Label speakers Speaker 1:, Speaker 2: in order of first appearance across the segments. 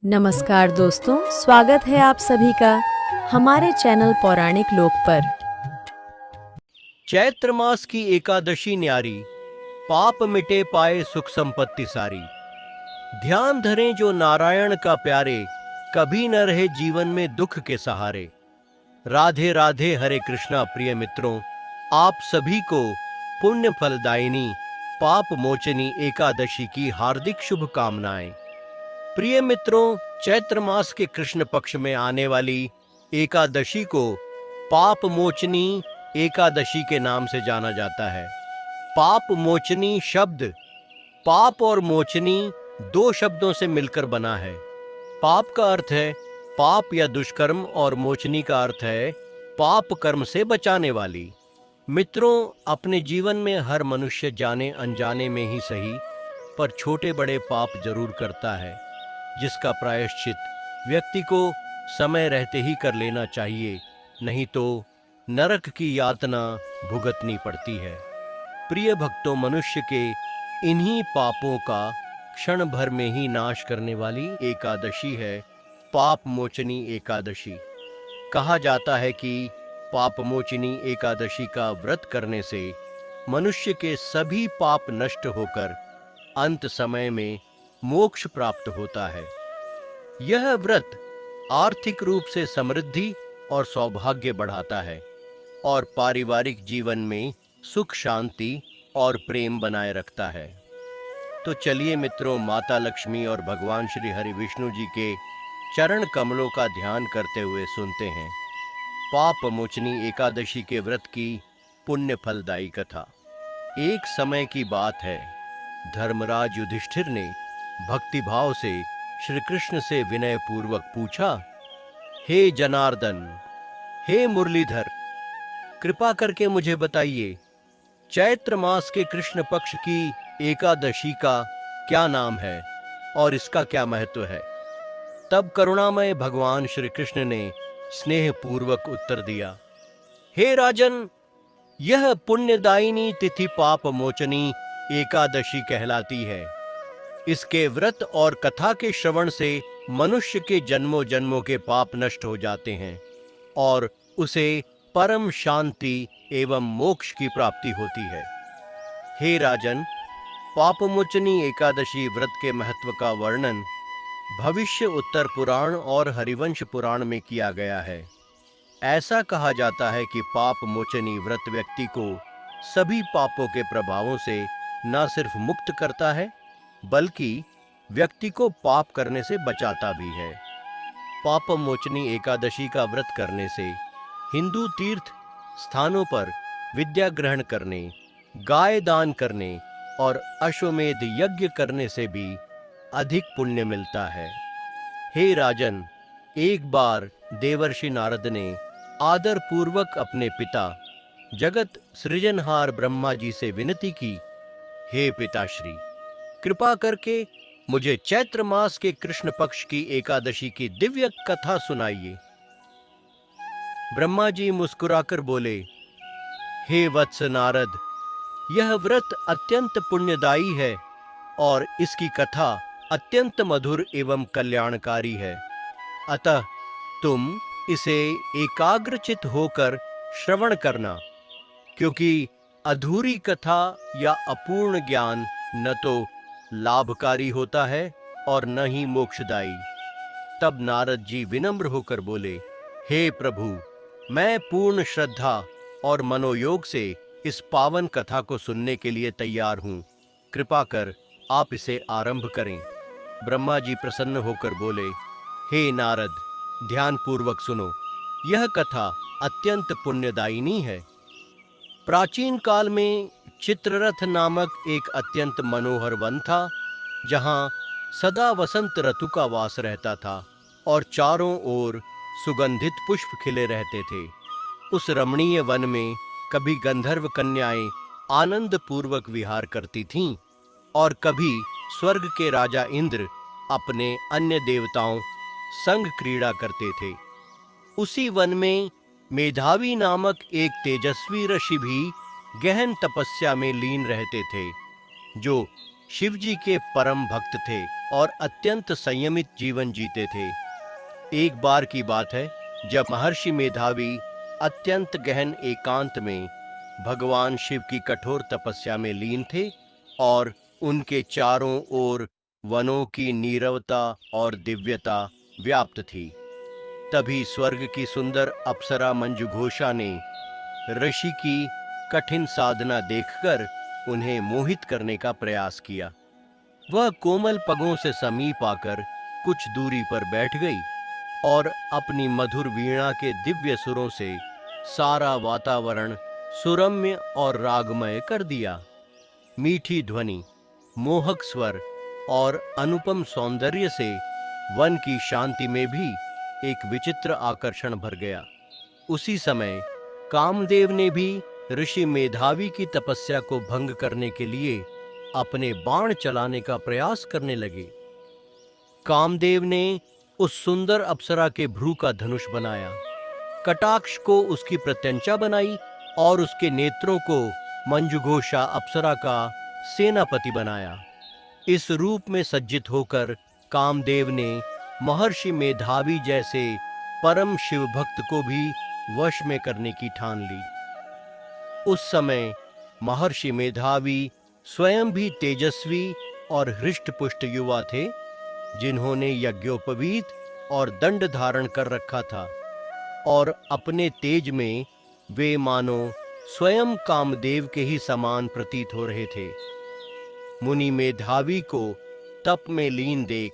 Speaker 1: नमस्कार दोस्तों, स्वागत है आप सभी का हमारे चैनल पौराणिक लोक पर।
Speaker 2: चैत्र मास की एकादशी न्यारी, पाप मिटे पाए सुख संपत्ति सारी। ध्यान धरें जो नारायण का प्यारे, कभी न रहे जीवन में दुख के सहारे। राधे राधे हरे कृष्णा प्रिय मित्रों, आप सभी को पुण्य फलदायिनी पाप मोचनी एकादशी की हार्दिक शुभकामनाएं। प्रिय मित्रों, चैत्र मास के कृष्ण पक्ष में आने वाली एकादशी को पाप मोचनी एकादशी के नाम से जाना जाता है। पाप मोचनी शब्द पाप और मोचनी दो शब्दों से मिलकर बना है। पाप का अर्थ है पाप या दुष्कर्म और मोचनी का अर्थ है पाप कर्म से बचाने वाली। मित्रों, अपने जीवन में हर मनुष्य जाने अनजाने में ही सही पर छोटे बड़े पाप जरूर करता है, जिसका प्रायश्चित व्यक्ति को समय रहते ही कर लेना चाहिए, नहीं तो नरक की यातना भुगतनी पड़ती है। प्रिय भक्तों, मनुष्य के इन्हीं पापों का क्षण भर में ही नाश करने वाली एकादशी है पाप मोचनी एकादशी। कहा जाता है कि पाप मोचनी एकादशी का व्रत करने से मनुष्य के सभी पाप नष्ट होकर अंत समय में मोक्ष प्राप्त होता है। यह व्रत आर्थिक रूप से समृद्धि और सौभाग्य बढ़ाता है और पारिवारिक जीवन में सुख शांति और प्रेम बनाए रखता है। तो चलिए मित्रों, माता लक्ष्मी और भगवान श्री हरि विष्णु जी के चरण कमलों का ध्यान करते हुए सुनते हैं पाप मोचनी एकादशी के व्रत की पुण्य फलदायी कथा। एक समय की बात है, धर्मराज युधिष्ठिर ने भक्तिभाव से श्री कृष्ण से विनय पूर्वक पूछा, हे जनार्दन, हे मुरलीधर, कृपा करके मुझे बताइए, चैत्र मास के कृष्ण पक्ष की एकादशी का क्या नाम है और इसका क्या महत्व है। तब करुणामय भगवान श्री कृष्ण ने स्नेह पूर्वक उत्तर दिया, हे राजन, यह पुण्यदायिनी तिथि पाप मोचनी एकादशी कहलाती है। इसके व्रत और कथा के श्रवण से मनुष्य के जन्मों जन्मों के पाप नष्ट हो जाते हैं और उसे परम शांति एवं मोक्ष की प्राप्ति होती है। हे राजन, पापमोचनी एकादशी व्रत के महत्व का वर्णन भविष्य उत्तर पुराण और हरिवंश पुराण में किया गया है। ऐसा कहा जाता है कि पाप मोचनी व्रत व्यक्ति को सभी पापों के प्रभावों से न सिर्फ मुक्त करता है, बल्कि व्यक्ति को पाप करने से बचाता भी है। पाप मोचनी एकादशी का व्रत करने से हिंदू तीर्थ स्थानों पर विद्या ग्रहण करने, गाय दान करने और अश्वमेध यज्ञ करने से भी अधिक पुण्य मिलता है। हे राजन, एक बार देवर्षि नारद ने आदर पूर्वक अपने पिता जगत सृजनहार ब्रह्मा जी से विनती की, हे पिताश्री, कृपा करके मुझे चैत्र मास के कृष्ण पक्ष की एकादशी की दिव्य कथा सुनाइए। ब्रह्मा जी मुस्कुराकर बोले, हे वत्स नारद, यह व्रत अत्यंत पुण्यदायी है और इसकी कथा अत्यंत मधुर एवं कल्याणकारी है। अतः तुम इसे एकाग्रचित होकर श्रवण करना, क्योंकि अधूरी कथा या अपूर्ण ज्ञान न तो लाभकारी होता है और न ही मोक्षदायी। तब नारद जी विनम्र होकर बोले, हे प्रभु, मैं पूर्ण श्रद्धा और मनोयोग से इस पावन कथा को सुनने के लिए तैयार हूँ। कृपा कर आप इसे आरंभ करें। ब्रह्मा जी प्रसन्न होकर बोले, हे नारद, ध्यान पूर्वक सुनो, यह कथा अत्यंत पुण्यदायिनी है। प्राचीन काल में चित्ररथ नामक एक अत्यंत मनोहर वन था, जहाँ सदा वसंत ऋतु का वास रहता था और चारों ओर सुगंधित पुष्प खिले रहते थे। उस रमणीय वन में कभी गंधर्व कन्याएं आनंद पूर्वक विहार करती थीं और कभी स्वर्ग के राजा इंद्र अपने अन्य देवताओं संग क्रीड़ा करते थे। उसी वन में मेधावी नामक एक तेजस्वी ऋषि भी गहन तपस्या में लीन रहते थे, जो शिव जी के परम भक्त थे और अत्यंत संयमित जीवन जीते थे। एक बार की बात है, जब महर्षि मेधावी अत्यंत गहन एकांत में भगवान शिव की कठोर तपस्या में लीन थे और उनके चारों ओर वनों की नीरवता और दिव्यता व्याप्त थी, तभी स्वर्ग की सुंदर अप्सरा मंजुघोषा ने ऋषि की कठिन साधना देखकर उन्हें मोहित करने का प्रयास किया। वह कोमल पगों से समीप आकर कुछ दूरी पर बैठ गई और अपनी मधुर वीणा के दिव्य सुरों से सारा वातावरण सुरम्य और रागमय कर दिया। मीठी ध्वनि, मोहक स्वर और अनुपम सौंदर्य से वन की शांति में भी एक विचित्र आकर्षण भर गया। उसी समय कामदेव ने भी ऋषि मेधावी की तपस्या को भंग करने के लिए अपने बाण चलाने का प्रयास करने लगे। कामदेव ने उस सुंदर अप्सरा के भ्रू का धनुष बनाया, कटाक्ष को उसकी प्रत्यंचा बनाई और उसके नेत्रों को मंजुघोषा अप्सरा का सेनापति बनाया। इस रूप में सज्जित होकर कामदेव ने महर्षि मेधावी जैसे परम शिव भक्त को भी वश में करने की ठान ली। उस समय महर्षि मेधावी स्वयं भी तेजस्वी और हृष्ट-पुष्ट युवा थे, जिन्होंने यज्ञोपवीत और दंड धारण कर रखा था और अपने तेज में वे मानो स्वयं कामदेव के ही समान प्रतीत हो रहे थे। मुनि मेधावी को तप में लीन देख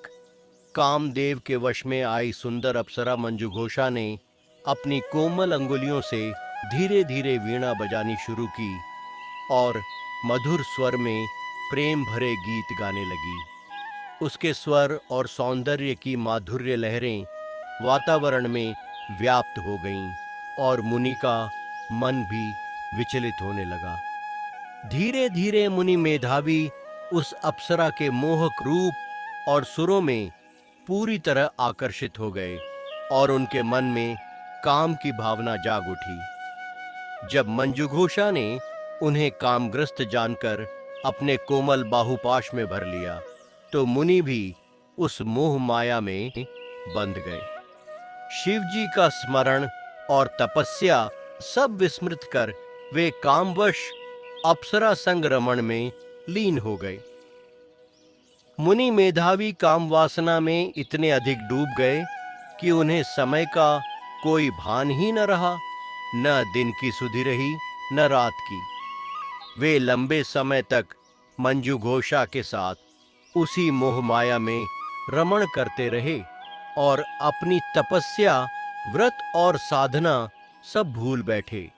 Speaker 2: कामदेव के वश में आई सुंदर अप्सरा मंजुघोषा ने अपनी कोमल अंगुलियों से धीरे धीरे वीणा बजानी शुरू की और मधुर स्वर में प्रेम भरे गीत गाने लगी। उसके स्वर और सौंदर्य की माधुर्य लहरें वातावरण में व्याप्त हो गईं और मुनि का मन भी विचलित होने लगा। धीरे धीरे मुनि मेधावी उस अप्सरा के मोहक रूप और सुरों में पूरी तरह आकर्षित हो गए और उनके मन में काम की भावना जाग उठी। जब मंजुघोषा ने उन्हें कामग्रस्त जानकर अपने कोमल बाहुपाश में भर लिया, तो मुनि भी उस मोह माया में बंध गए। शिव जी का स्मरण और तपस्या सब विस्मृत कर वे कामवश अप्सरा संग रमण में लीन हो गए। मुनि मेधावी काम वासना में इतने अधिक डूब गए कि उन्हें समय का कोई भान ही न रहा, न दिन की सुधि रही न रात की। वे लंबे समय तक मंजुघोषा के साथ उसी मोह माया में रमण करते रहे और अपनी तपस्या, व्रत और साधना सब भूल बैठे।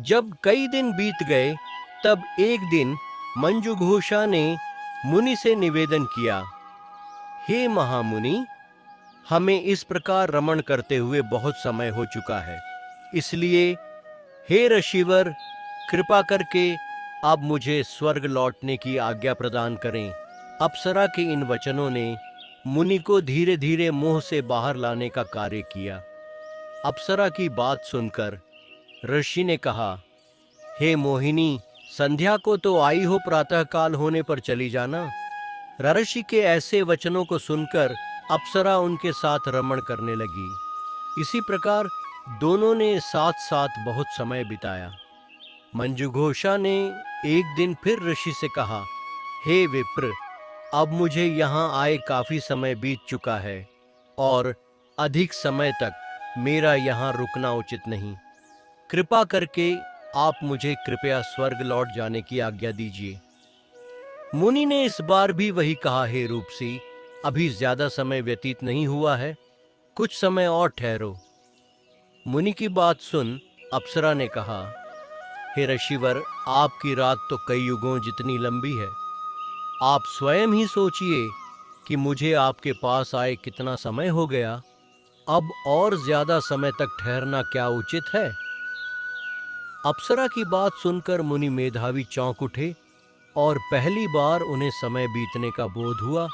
Speaker 2: जब कई दिन बीत गए, तब एक दिन मंजुघोषा ने मुनि से निवेदन किया, हे महामुनि, हमें इस प्रकार रमण करते हुए बहुत समय हो चुका है, इसलिए हे ऋषिवर, कृपा करके अब मुझे स्वर्ग लौटने की आज्ञा प्रदान करें। अप्सरा के इन वचनों ने मुनि को धीरे धीरे मोह से बाहर लाने का कार्य किया। अप्सरा की बात सुनकर ऋषि ने कहा, हे मोहिनी, संध्या को तो आई हो, प्रातःकाल होने पर चली जाना। ऋषि के ऐसे वचनों को सुनकर अप्सरा उनके साथ रमण करने लगी। इसी प्रकार दोनों ने साथ साथ बहुत समय बिताया। मंजुघोषा ने एक दिन फिर ऋषि से कहा, हे विप्र, अब मुझे यहाँ आए काफी समय बीत चुका है और अधिक समय तक मेरा यहाँ रुकना उचित नहीं। कृपा करके आप मुझे कृपया स्वर्ग लौट जाने की आज्ञा दीजिए। मुनि ने इस बार भी वही कहा, हे रूपसी, अभी ज्यादा समय व्यतीत नहीं हुआ है, कुछ समय और ठहरो। मुनि की बात सुन अप्सरा ने कहा, हे ऋषिवर, आपकी रात तो कई युगों जितनी लंबी है। आप स्वयं ही सोचिए कि मुझे आपके पास आए कितना समय हो गया। अब और ज्यादा समय तक ठहरना क्या उचित है? अप्सरा की बात सुनकर मुनि मेधावी चौंक उठे और पहली बार उन्हें समय बीतने का बोध हुआ,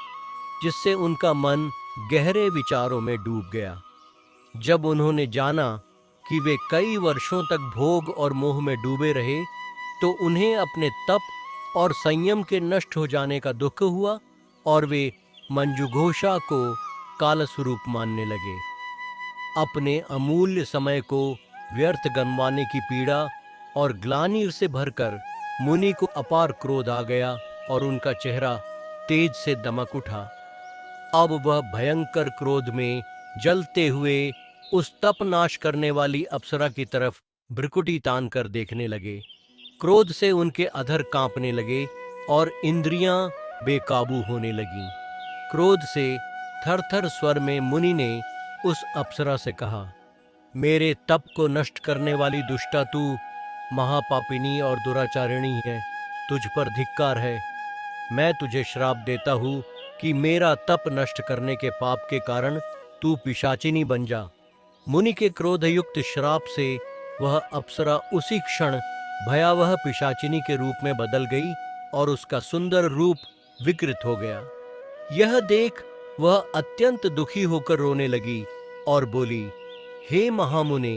Speaker 2: जिससे उनका मन गहरे विचारों में डूब गया। जब उन्होंने जाना कि वे कई वर्षों तक भोग और मोह में डूबे रहे, तो उन्हें अपने तप और संयम के नष्ट हो जाने का दुख हुआ और वे मंजुघोषा को कालस्वरूप मानने लगे। अपने अमूल्य समय को व्यर्थ गंवाने की पीड़ा और ग्लानि से भरकर मुनि को अपार क्रोध आ गया और उनका चेहरा तेज से दमक उठा। अब वह भयंकर क्रोध में जलते हुए उस तप नाश करने वाली अप्सरा की तरफ भ्रुकुटी तान कर देखने लगे। क्रोध से उनके अधर कांपने लगे और इंद्रियां बेकाबू होने लगीं। क्रोध से थर-थर स्वर में मुनि ने उस अप्सरा से कहा, मेरे तप को नष्ट करने वाली दुष्टा तू महापापिनी और दुराचारिणी है, तुझ पर धिक्कार है। मैं तुझे श्राप देता हूँ कि मेरा तप नष्ट करने के पाप के कारण तू पिशाचिनी बन जा। मुनि के क्रोधयुक्त श्राप से वह अप्सरा उसी क्षण भयावह पिशाचिनी के रूप में बदल गई और उसका सुंदर रूप विकृत हो गया। यह देख वह अत्यंत दुखी होकर रोने लगी और बोली, हे महामुने,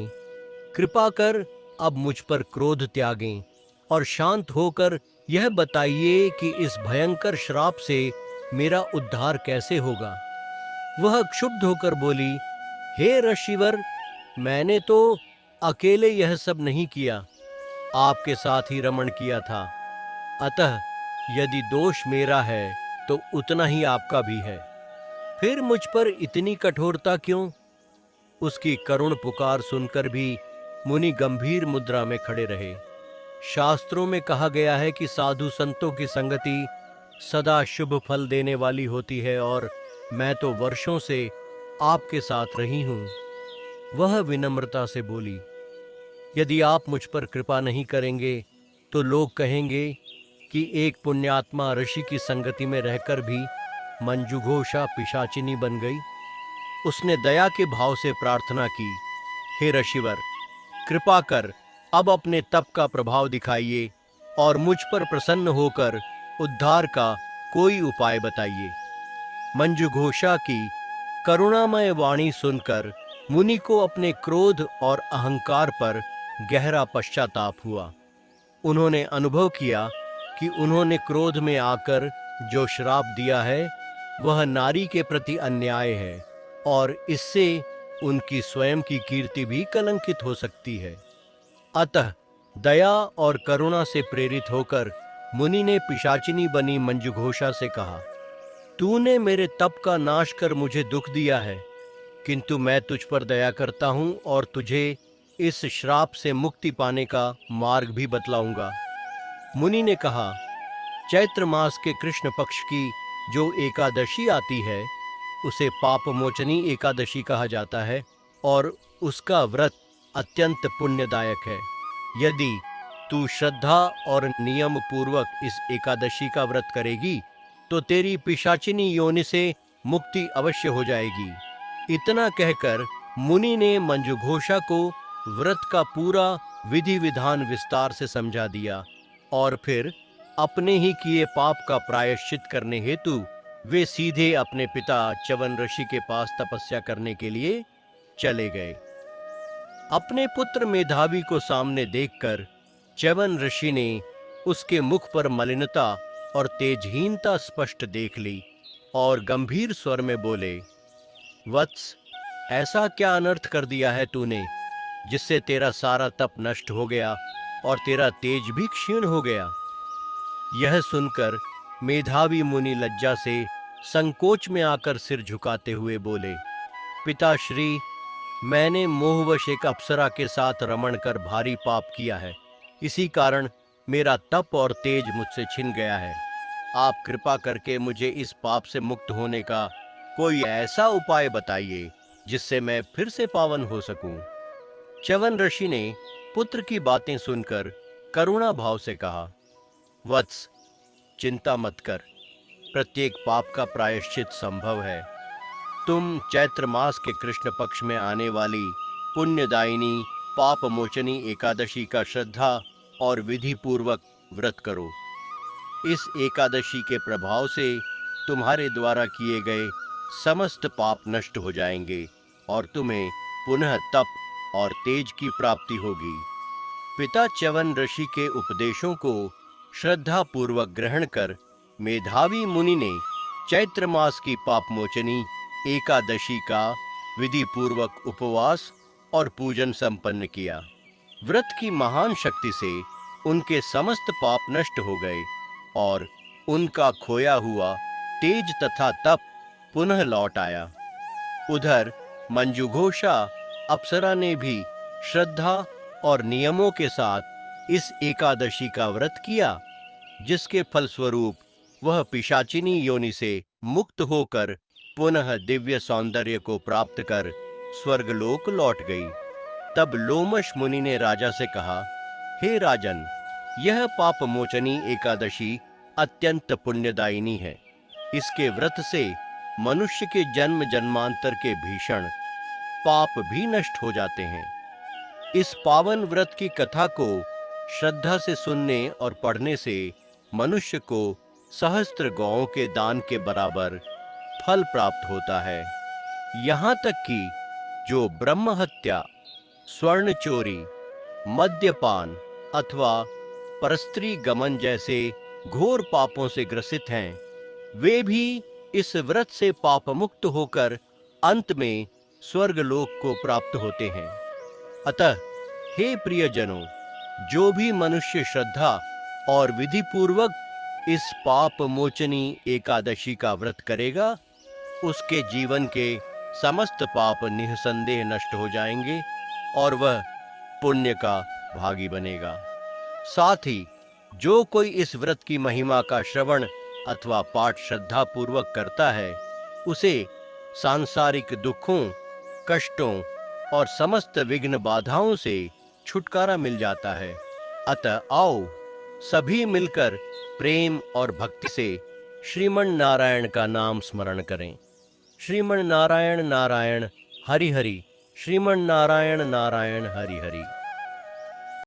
Speaker 2: कृपा कर अब मुझ पर क्रोध त्यागें और शांत होकर यह बताइए कि इस भयंकर श्राप से मेरा उद्धार कैसे होगा। वह क्षुब्ध होकर बोली, हे ऋषिवर, मैंने तो अकेले यह सब नहीं किया, आपके साथ ही रमण किया था। अतः यदि दोष मेरा है तो उतना ही आपका भी है। फिर मुझ पर इतनी कठोरता क्यों? उसकी करुण पुकार सुनकर भी मुनि गंभीर मुद्रा में खड़े रहे। शास्त्रों में कहा गया है कि साधु संतों की संगति सदा शुभ फल देने वाली होती है और मैं तो वर्षों से आपके साथ रही हूं। वह विनम्रता से बोली, यदि आप मुझ पर कृपा नहीं करेंगे तो लोग कहेंगे कि एक पुण्यात्मा ऋषि की संगति में रहकर भी मंजुघोषा पिशाचिनी बन गई। उसने दया के भाव से प्रार्थना की, हे ऋषिवर, कृपा कर अब अपने तप का प्रभाव दिखाइए और मुझ पर प्रसन्न होकर उद्धार का कोई उपाय बताइए। मंजुघोषा की करुणामय वाणी सुनकर मुनि को अपने क्रोध और अहंकार पर गहरा पश्चाताप हुआ। उन्होंने अनुभव किया कि उन्होंने क्रोध में आकर जो श्राप दिया है वह नारी के प्रति अन्याय है और इससे उनकी स्वयं की कीर्ति भी कलंकित हो सकती है। अतः दया और करुणा से प्रेरित होकर मुनि ने पिशाचिनी बनी मंजुघोषा से कहा, तूने मेरे तप का नाश कर मुझे दुख दिया है, किंतु मैं तुझ पर दया करता हूं और तुझे इस श्राप से मुक्ति पाने का मार्ग भी बतलाऊंगा। मुनि ने कहा, चैत्र मास के कृष्ण पक्ष की जो एकादशी आती है उसे पापमोचनी एकादशी कहा जाता है और उसका व्रत अत्यंत पुण्यदायक है। यदि तू श्रद्धा और नियम पूर्वक इस एकादशी का व्रत करेगी तो तेरी पिशाचिनी योनि से मुक्ति अवश्य हो जाएगी। इतना कहकर मुनि ने मंजुघोषा को व्रत का पूरा विधि विधान विस्तार से समझा दिया और फिर अपने ही किए पाप का प्रायश्चित करने हेतु वे सीधे अपने पिता च्यवन ऋषि के पास तपस्या करने के लिए चले गए। अपने पुत्र मेधावी को सामने देखकर च्यवन ऋषि ने उसके मुख पर मलिनता और तेजहीनता स्पष्ट देख ली और गंभीर स्वर में बोले, वत्स, ऐसा क्या अनर्थ कर दिया है तूने जिससे तेरा सारा तप नष्ट हो गया और तेरा तेज भी क्षीण हो गया। यह सुनकर मेधावी मुनि लज्जा से संकोच में आकर सिर झुकाते हुए बोले, पिताश्री, मैंने मोहवश एक अप्सरा के साथ रमण कर भारी पाप किया है, इसी कारण मेरा तप और तेज मुझसे छिन गया है। आप कृपा करके मुझे इस पाप से मुक्त होने का कोई ऐसा उपाय बताइए जिससे मैं फिर से पावन हो सकूं। च्यवन ऋषि ने पुत्र की बातें सुनकर करुणा भाव से कहा, वत्स, चिंता मत कर, प्रत्येक पाप का प्रायश्चित संभव है। तुम चैत्र मास के कृष्ण पक्ष में आने वाली पुण्यदायिनी पाप मोचनी एकादशी का श्रद्धा और विधि पूर्वक व्रत करो। इस एकादशी के प्रभाव से तुम्हारे द्वारा किए गए समस्त पाप नष्ट हो जाएंगे और तुम्हें पुनः तप और तेज की प्राप्ति होगी। पिता च्यवन ऋषि के उपदेशों को श्रद्धा पूर्वक ग्रहण कर मेधावी मुनि ने चैत्र मास की पापमोचनी एकादशी का विधि पूर्वक उपवास और पूजन संपन्न किया। व्रत की महान शक्ति से उनके समस्त पाप नष्ट हो गए और उनका खोया हुआ तेज तथा तप पुनः लौट आया। उधर मंजुघोषा अप्सरा ने भी श्रद्धा और नियमों के साथ इस एकादशी का व्रत किया, जिसके फलस्वरूप वह पिशाचिनी योनि से मुक्त होकर पुनः दिव्य सौंदर्य को प्राप्त कर स्वर्गलोक लौट गई। तब लोमश मुनि ने राजा से कहा, हे राजन, यह पापमोचनी एकादशी अत्यंत पुण्यदायिनी है। इसके व्रत से मनुष्य के जन्म जन्मांतर के भीषण पाप भी नष्ट हो जाते हैं। इस पावन व्रत की कथा को श्रद्धा से सुनने और पढ़ने से मनुष्य को सहस्त्र गौओं के दान के बराबर फल प्राप्त होता है। यहाँ तक कि जो ब्रह्म हत्या, स्वर्ण चोरी, मद्यपान अथवा परस्त्री गमन जैसे घोर पापों से ग्रसित हैं, वे भी इस व्रत से पाप मुक्त होकर अंत में स्वर्गलोक को प्राप्त होते हैं। अतः हे प्रियजनों, जो भी मनुष्य श्रद्धा और विधि पूर्वक इस पाप मोचनी एकादशी का व्रत करेगा, उसके जीवन के समस्त पाप निःसंदेह नष्ट हो जाएंगे और वह पुण्य का भागी बनेगा। साथ ही जो कोई इस व्रत की महिमा का श्रवण अथवा पाठ श्रद्धा पूर्वक करता है, उसे सांसारिक दुखों, कष्टों और समस्त विघ्न बाधाओं से छुटकारा मिल जाता है। अतः आओ सभी मिलकर प्रेम और भक्ति से श्रीमन नारायण का नाम स्मरण करें। श्रीमन नारायण नारायण हरि हरि, श्रीमन नारायण नारायण हरि हरि।